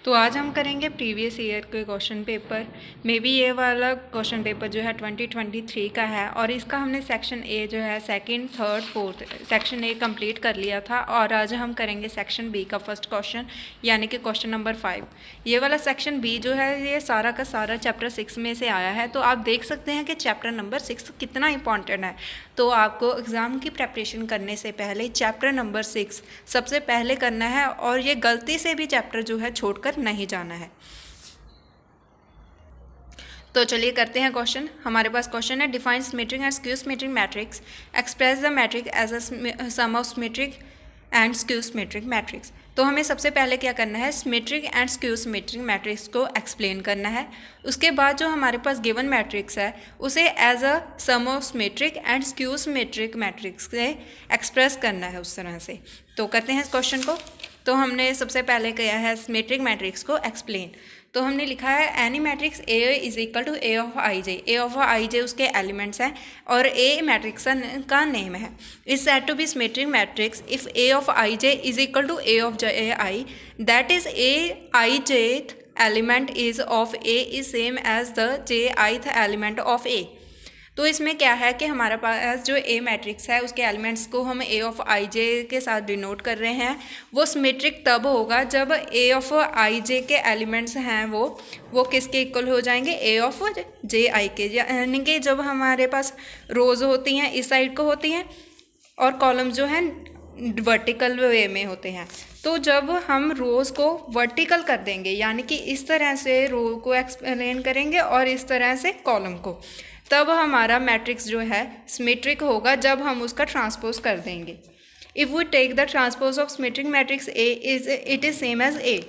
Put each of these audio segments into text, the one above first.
तो आज हम करेंगे प्रीवियस ईयर के क्वेश्चन पेपर। मे बी ये वाला क्वेश्चन पेपर जो है 2023 का है और इसका हमने सेक्शन ए जो है second, third, fourth section A complete कर लिया था और आज हम करेंगे सेक्शन बी का फर्स्ट क्वेश्चन यानी कि क्वेश्चन नंबर 5। ये वाला सेक्शन बी जो है ये सारा का सारा चैप्टर 6 में से आया है। तो आप देख सकते हैं कि चैप्टर नंबर 6 कितना इंपॉर्टेंट है। तो आपको एग्ज़ाम की प्रेपरेशन करने से पहले चैप्टर नंबर 6 सबसे पहले करना है और ये गलती से भी चैप्टर जो है छोड़कर नहीं जाना है। तो चलिए करते हैं क्वेश्चन। हमारे पास क्वेश्चन है define symmetric and skew symmetric matrix, express the matrix as a sum of symmetric and skew symmetric matrix. तो हमें सबसे पहले क्या करना है, symmetric and skew symmetric matrix को एक्सप्लेन करना है। उसके बाद जो हमारे पास गिवन मैट्रिक्स है उसे as a sum of symmetric and skew symmetric matrix से एक्सप्रेस करना है उस तरह से। तो करते हैं इस क्वेश्चन को। तो हमने सबसे पहले किया है सिमेट्रिक मैट्रिक्स को एक्सप्लेन। तो हमने लिखा है any matrix A is equal to A of I J. A of I J उसके एलिमेंट्स हैं और ए मैट्रिक्स का नेम है। Is said to be symmetric matrix if A of I J is equal to A of J I, that is A I jth element is of A is same as the J ith element of A. तो इसमें क्या है कि हमारे पास जो ए matrix है उसके elements को हम ए ऑफ आई जे के साथ डिनोट कर रहे हैं। वो सिमेट्रिक तब होगा जब ए ऑफ आई जे के एलिमेंट्स हैं वो किसके इक्वल हो जाएंगे, ए ऑफ जे आई के। यानी कि जब हमारे पास रोज़ होती हैं इस साइड को होती हैं और कॉलम जो हैं वर्टिकल वे में होते हैं। तो जब हम रोज़ को वर्टिकल कर देंगे यानी कि इस तरह से रो को एक्सप्लेन करेंगे और इस तरह से कॉलम को, तब हमारा मैट्रिक्स जो है सिमेट्रिक होगा जब हम उसका ट्रांसपोज कर देंगे। If we take the transpose of symmetric matrix A is it is same as A.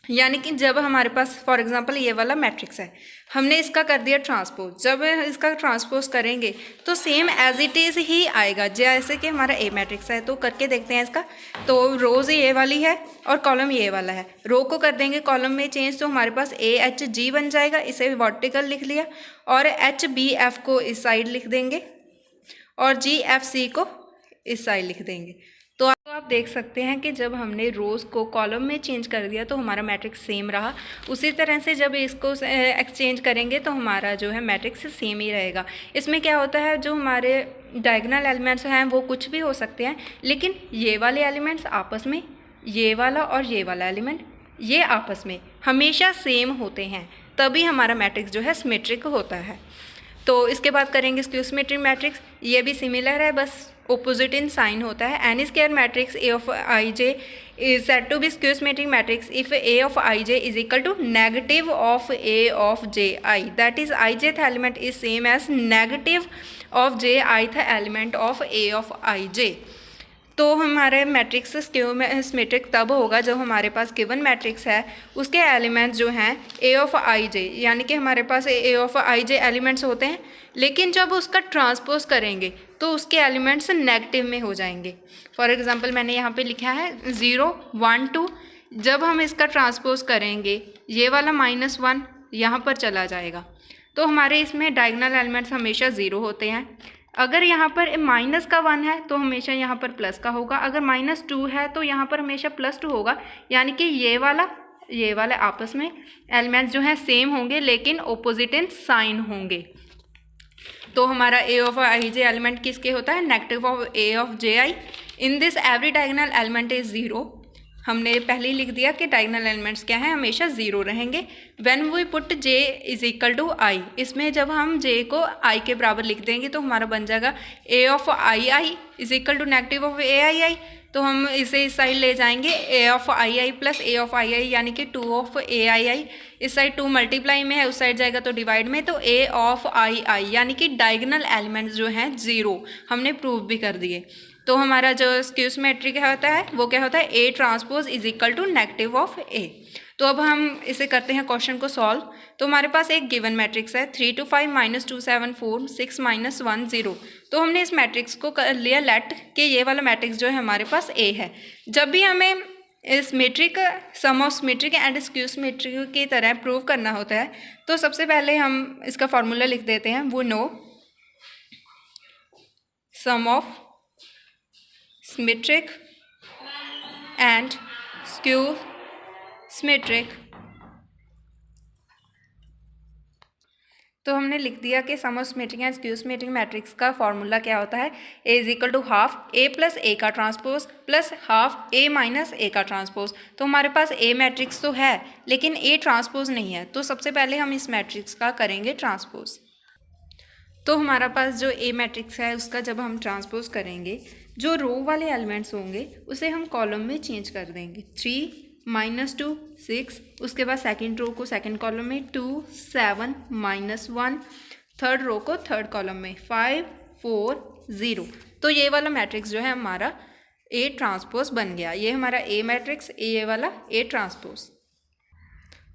यानी कि जब हमारे पास फॉर एग्जांपल ये वाला मैट्रिक्स है, हमने इसका कर दिया ट्रांसपोज। जब इसका ट्रांसपोज करेंगे तो सेम एज इट इज़ ही आएगा जैसे कि हमारा ए मैट्रिक्स है। तो करके देखते हैं इसका। तो रोज़ ये वाली है और कॉलम ये वाला है। रो को कर देंगे कॉलम में चेंज तो हमारे पास ए एच जी बन जाएगा, इसे वर्टिकल लिख लिया, और एच बी एफ को इस साइड लिख देंगे और जी एफ सी को इस साइड लिख देंगे। तो आप देख सकते हैं कि जब हमने रोज़ को कॉलम में चेंज कर दिया तो हमारा मैट्रिक्स सेम रहा। उसी तरह से जब इसको एक्सचेंज करेंगे तो हमारा जो है मैट्रिक्स सेम ही रहेगा। इसमें क्या होता है, जो हमारे डायगोनल एलिमेंट्स हैं वो कुछ भी हो सकते हैं, लेकिन ये वाले एलिमेंट्स आपस में, ये वाला और ये वाला एलिमेंट ये आपस में हमेशा सेम होते हैं, तभी हमारा मैट्रिक्स जो है सिमेट्रिक होता है। तो इसके बाद करेंगे स्क्यू सिमेट्रिक मैट्रिक्स। ये भी सिमिलर है, बस ऑपोजिट इन साइन होता है। Any square matrix A of I J is said to be skew symmetric matrix if A of I J is equal to negative of A of J I, that is I jth element is same as negative of J ith element of A of I J. तो हमारे matrix skew symmetric तब होगा जब हमारे पास given matrix है उसके elements जो हैं ए ऑफ आई जे, यानी कि हमारे पास ए ऑफ आई जे एलिमेंट्स होते हैं, लेकिन जब उसका ट्रांसपोज करेंगे तो उसके एलिमेंट्स नेगेटिव में हो जाएंगे। फॉर एग्जांपल मैंने यहाँ पे लिखा है 0 1 2। जब हम इसका ट्रांसपोज करेंगे ये वाला -1 यहाँ पर चला जाएगा, तो हमारे इसमें डायगोनल एलिमेंट्स हमेशा 0 होते हैं। अगर यहाँ पर -1 है तो हमेशा यहाँ पर प्लस का होगा, अगर -2 है तो यहाँ पर हमेशा +2 होगा। यानी कि ये वाला आपस में एलिमेंट्स जो हैं सेम होंगे लेकिन ऑपोजिट इन साइन होंगे। तो हमारा ए ऑफ आई जे एलिमेंट किसके होता है, negative of A of J I. In this every diagonal element is 0। हमने पहले ही लिख दिया कि डायगोनल एलिमेंट्स क्या हैं, हमेशा 0 रहेंगे। When we put j is equal to I, इसमें जब हम j को i के बराबर लिख देंगे तो हमारा बन जाएगा a of I I is equal to negative of A I I. तो हम इसे इस साइड ले जाएंगे a of I I plus A of I I, यानी कि 2 ऑफ ए आई आई। इस साइड 2 मल्टीप्लाई में है, उस साइड जाएगा तो डिवाइड में, तो a ऑफ आई आई, यानी कि डायगोनल एलिमेंट्स जो हैं 0 हमने प्रूव भी कर दिए। तो हमारा जो स्क्यू सिमेट्रिक होता है वो क्या होता है, A transpose is equal to negative of A. तो अब हम इसे करते हैं क्वेश्चन को सॉल्व। तो हमारे पास एक गिवन मैट्रिक्स है 3 2 5 -2 7 4 6 -1 0। तो हमने इस मैट्रिक्स को कर लिया लेट कि ये वाला मैट्रिक्स जो है हमारे पास ए है। जब भी हमें symmetric sum of symmetric and skew symmetric की तरह प्रूव करना होता है तो सबसे पहले हम इसका फॉर्मूला लिख देते हैं। वो know sum of symmetric and skew symmetric तो हमने लिख दिया कि sum of symmetric and skew symmetric matrix का फॉर्मूला क्या होता है, A is equal to half A plus A का transpose plus half A minus A का ट्रांसपोज। तो हमारे पास ए मैट्रिक्स तो है लेकिन ए ट्रांसपोज नहीं है, तो सबसे पहले हम इस मैट्रिक्स का करेंगे ट्रांसपोज। तो हमारा पास जो ए मैट्रिक्स है उसका जब हम ट्रांसपोज करेंगे, जो रो वाले एलिमेंट्स होंगे उसे हम कॉलम में चेंज कर देंगे। 3 -2 6, उसके बाद सेकंड रो को सेकंड कॉलम में 2 7 -1, थर्ड रो को थर्ड कॉलम में 5 4 0। तो ये वाला मैट्रिक्स जो है हमारा ए ट्रांसपोज बन गया। ये हमारा ए मैट्रिक्स, ये वाला ए ट्रांसपोज।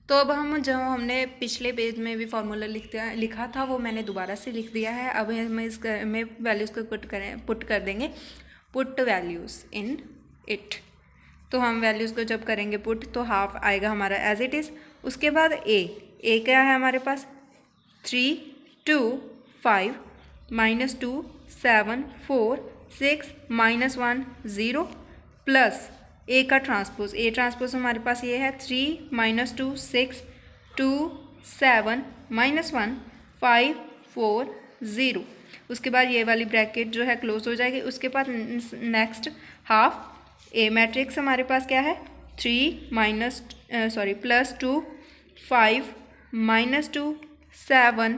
तो अब हम जो हमने पिछले पेज में भी फार्मूला लिखा था वो मैंने दोबारा से लिख दिया है। अब हम इसमें वैल्यूज़ को पुट कर देंगे, पुट वैल्यूज़ इन इट। तो हम वैल्यूज़ को जब करेंगे पुट तो हाफ आएगा हमारा एज इट इज़। उसके बाद ए क्या है हमारे पास 3 2 5 -2 7 4 6 -1 0 प्लस ए का ट्रांसपोज। ए ट्रांसपोज हमारे पास ये है 3 -2 6 2 7 -1 5 4 0। उसके बाद ये वाली ब्रैकेट जो है क्लोज हो जाएगी। उसके बाद नेक्स्ट हाफ ए मैट्रिक्स हमारे पास क्या है 3 +2 5 -2 7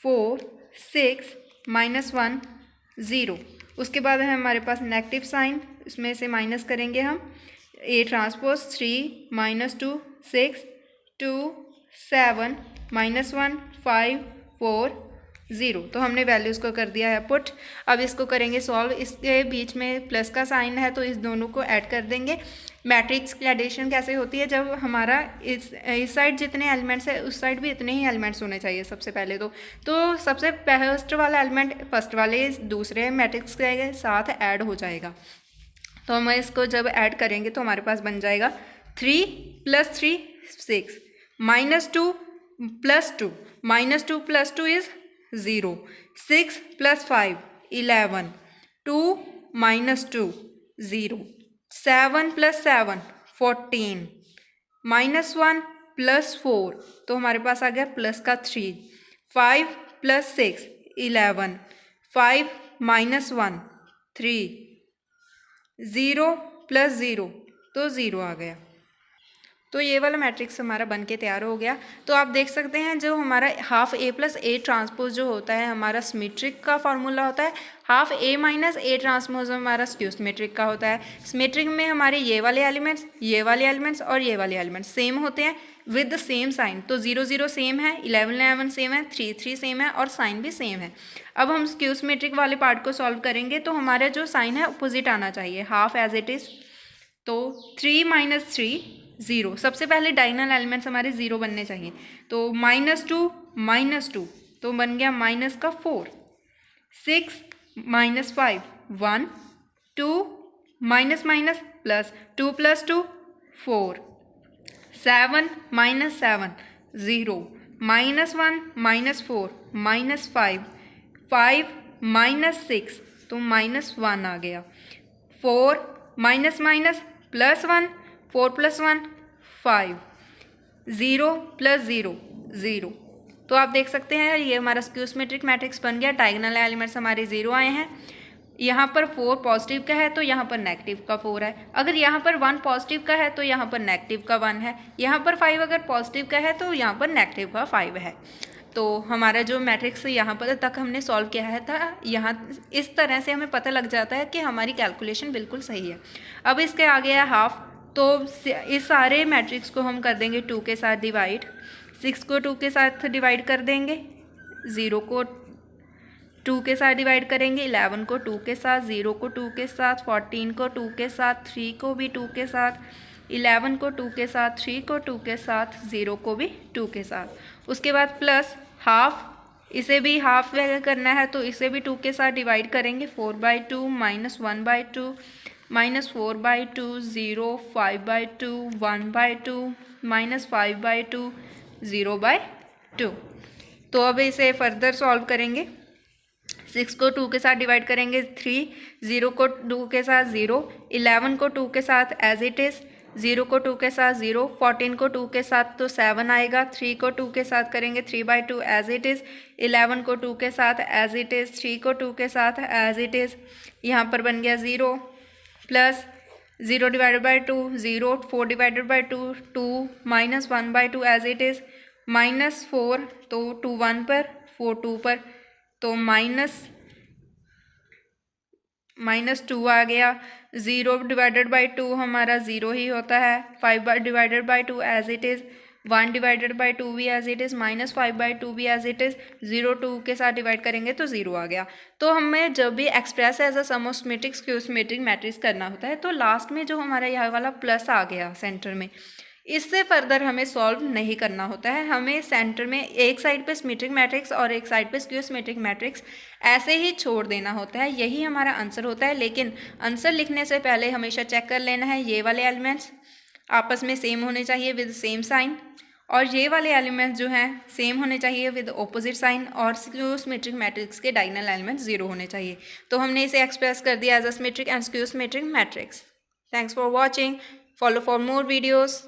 4 6 -1 0। उसके बाद है हमारे पास नेगेटिव साइन, इसमें से माइनस करेंगे हम। A transpose 3 -2 6 2 7 -1 5 4 0। तो हमने वैल्यूज़ को कर दिया है पुट। अब इसको करेंगे सॉल्व। इसके बीच में प्लस का साइन है तो इस दोनों को ऐड कर देंगे। मैट्रिक्स की एडिशन कैसे होती है, जब हमारा इस साइड जितने एलिमेंट्स है उस साइड भी इतने ही एलिमेंट्स होने चाहिए सबसे पहले तो सबसे फर्स्ट वाला एलिमेंट फर्स्ट वाले दूसरे मैट्रिक्स के साथ ऐड हो जाएगा। तो हम इसको जब ऐड करेंगे तो हमारे पास बन जाएगा 3 + 3 6 -2 + 2 -2 + 2 इज़ 0 6 + 5 11 2 -2 0 7 + 7 14 -1 + 4, तो हमारे पास आ गया प्लस का 3 5 + 6 11 5 -1 3 0 + 0, तो 0 आ गया। तो ये वाला मैट्रिक्स हमारा बन के तैयार हो गया। तो आप देख सकते हैं जो हमारा half A plus A transpose जो होता है हमारा सिमेट्रिक का फार्मूला होता है, half A minus A transpose हमारा स्क्यू सिमेट्रिक का होता है। सिमेट्रिक में हमारे ये वाले एलिमेंट्स और ये वाले एलिमेंट्स सेम होते हैं विद द सेम साइन। तो 0 0 सेम है, 11 11 सेम है, 3 3 सेम है और साइन भी सेम है। अब हम स्क्यू सिमेट्रिक वाले पार्ट को सॉल्व करेंगे तो हमारा जो साइन है अपोजिट आना चाहिए, हाफ एज इट इज़। तो 3 - 3 0, सबसे पहले डायगोनल एलिमेंट्स हमारे 0 बनने चाहिए। तो -2 -2 तो बन गया माइनस का 4, 6 - 5 1 2 माइनस प्लस 2 + 2 4 7 - 7 0 -1 -4 -5 5 - 6 तो -1 आ गया। 4 +1 4 + 1 5 0 + 0 0। तो आप देख सकते हैं ये हमारा स्क्यू सिमेट्रिक मैट्रिक्स बन गया। डायगोनल एलिमेंट्स हमारे 0 आए हैं। यहाँ पर 4 पॉजिटिव का है तो यहाँ पर नेगेटिव का 4 है। अगर यहाँ पर 1 पॉजिटिव का है तो यहाँ पर नेगेटिव का 1 है। यहाँ पर 5 अगर पॉजिटिव का है तो यहाँ पर नेगेटिव का 5 है। तो हमारा जो मैट्रिक्स यहाँ पर तक हमने सॉल्व किया है था, यहाँ इस तरह से हमें पता लग जाता है कि हमारी कैलकुलेशन बिल्कुल सही है। अब इसके आगे है हाफ। तो इस सारे मैट्रिक्स को हम कर देंगे 2 के साथ डिवाइड। 6 को 2 के साथ डिवाइड कर देंगे, 0 को 2 के साथ डिवाइड करेंगे, 11 को 2 के साथ, 0 को 2 के साथ, 14 को 2 के साथ, 3 को भी 2 के साथ, 11 को 2 के साथ, 3 को 2 के साथ, 0 को भी 2 के साथ। उसके बाद प्लस हाफ, इसे भी हाफ करना है तो इसे भी 2 के साथ डिवाइड करेंगे। 4/2 -1/2 -4/2 0 5/2 1/2 -5/2 0/2। तो अब इसे फर्दर सॉल्व करेंगे। 6 को 2 के साथ डिवाइड करेंगे 3, 0 को 2 के साथ 0, 11 को 2 के साथ एज इट इज़, 0 को 2 के साथ 0, 14 को 2 के साथ तो 7 आएगा, 3 को 2 के साथ करेंगे 3/2 एज इट इज़, 11 को 2 के साथ एज इट इज़, 3 को 2 के साथ एज इट इज़, यहाँ पर बन गया 0 plus 0 divided by 2 0, 4 divided by 2 2, minus 1/2 as it is, -4 तो 2 1 पर 4 2 पर, तो -2 आ गया। 0 डिवाइडेड बाई 2 हमारा 0 ही होता है, 5 divided by 2 as it is, 1 divided by 2 भी एज इट इज़, -5/2 भी एज इट इज़, 0 2 के साथ डिवाइड करेंगे तो 0 आ गया। तो हमें जब भी express as a sum of symmetric skew symmetric matrix करना होता है तो लास्ट में जो हमारा यह वाला प्लस आ गया सेंटर में, इससे फर्दर हमें सॉल्व नहीं करना होता है। हमें सेंटर में एक साइड पे सिमेट्रिक मैट्रिक्स और एक साइड पे स्क्यू सिमेट्रिक मैट्रिक्स ऐसे ही छोड़ देना होता है, यही हमारा आंसर होता है। लेकिन आंसर लिखने से पहले हमेशा चेक कर लेना है ये वाले एलिमेंट्स आपस में सेम होने चाहिए विद सेम साइन, और ये वाले एलिमेंट्स जो हैं सेम होने चाहिए विद ऑपोजिट साइन, और स्क्यू सिमेट्रिक मैट्रिक्स के डायगोनल एलिमेंट्स 0 होने चाहिए। तो हमने इसे एक्सप्रेस कर दिया as a symmetric and skew symmetric matrix. Thanks for watching, follow for more videos.